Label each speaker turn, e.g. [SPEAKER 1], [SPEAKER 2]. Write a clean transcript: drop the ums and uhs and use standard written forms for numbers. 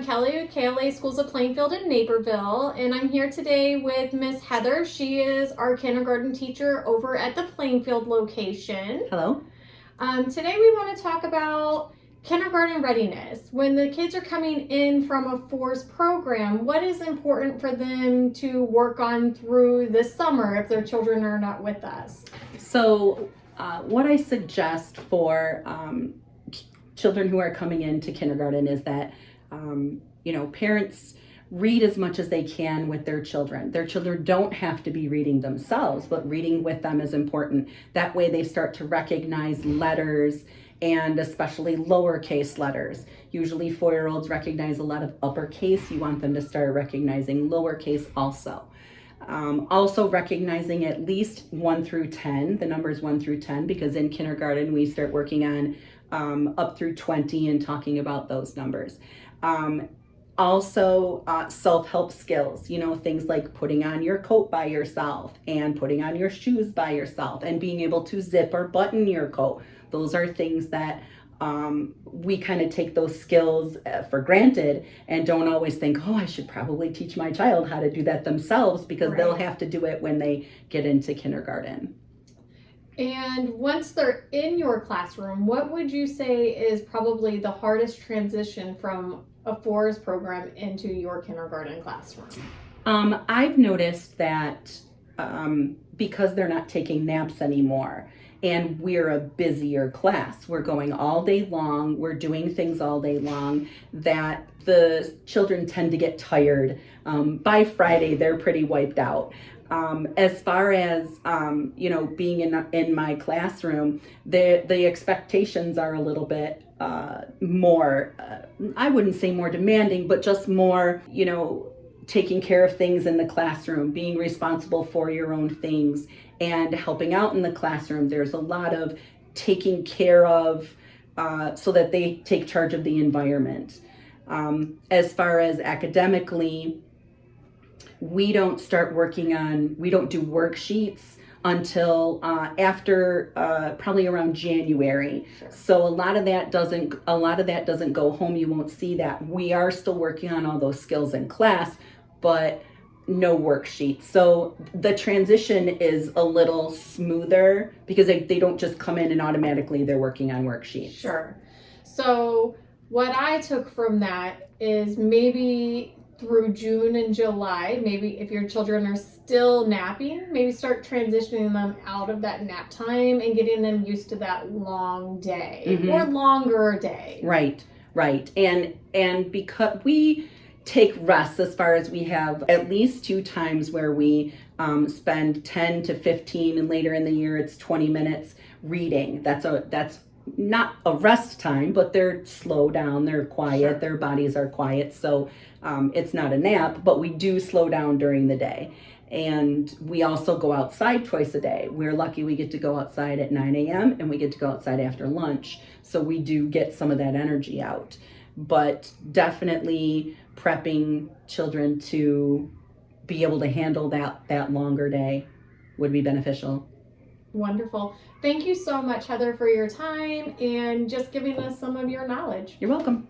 [SPEAKER 1] I'm Kelly with KLA Schools of Plainfield in Naperville, and I'm here today with Miss Heather. She is our kindergarten teacher over at the Plainfield location.
[SPEAKER 2] Hello.
[SPEAKER 1] Today we want to talk about kindergarten readiness. When the kids are coming in from a FORS program, what is important for them to work on through the summer if their children are not with us?
[SPEAKER 2] So what I suggest for children who are coming into kindergarten is that parents read as much as they can with their children. Their children don't have to be reading themselves, but reading with them is important. That way they start to recognize letters, and especially lowercase letters. Usually 4-year-olds recognize a lot of uppercase. You want them to start recognizing lowercase also. Also recognizing at least 1 through 10, the numbers 1 through 10, because in kindergarten we start working on up through 20 and talking about those numbers. Also self-help skills, things like putting on your coat by yourself and putting on your shoes by yourself and being able to zip or button your coat. Those are things that we kind of take those skills for granted and don't always think, I should probably teach my child how to do that themselves, because they'll have to do it when they get into kindergarten.
[SPEAKER 1] And once they're in your classroom, what would you say is probably the hardest transition from a FORS program into your kindergarten classroom?
[SPEAKER 2] I've noticed that because they're not taking naps anymore, and we're a busier class, we're going all day long, we're doing things all day long, that the children tend to get tired. By Friday, they're pretty wiped out. As far as, being in my classroom, the expectations are a little bit more, I wouldn't say more demanding, but just more, taking care of things in the classroom, being responsible for your own things, and helping out in the classroom. There's a lot of taking care of so that they take charge of the environment. As far as academically, we don't do worksheets until after probably around January.
[SPEAKER 1] Sure.
[SPEAKER 2] So a lot of that doesn't go home. You won't see that. We are still working on all those skills in class, but no worksheets. So the transition is a little smoother because they don't just come in and automatically they're working on worksheets.
[SPEAKER 1] Sure. So what I took from that is maybe through June and July, maybe if your children are still napping, maybe start transitioning them out of that nap time and getting them used to that long day or longer day.
[SPEAKER 2] Right. And because we take rests, as far as we have at least 2 times where we spend 10 to 15, and later in the year it's 20 minutes reading. That's not a rest time, but they're slow down, they're quiet, sure. Their bodies are quiet, so it's not a nap, but we do slow down during the day. And we also go outside twice a day. We're lucky we get to go outside at 9 a.m. and we get to go outside after lunch, so we do get some of that energy out. But definitely prepping children to be able to handle that longer day would be beneficial.
[SPEAKER 1] Wonderful. Thank you so much, Heather, for your time and just giving us some of your knowledge.
[SPEAKER 2] You're welcome.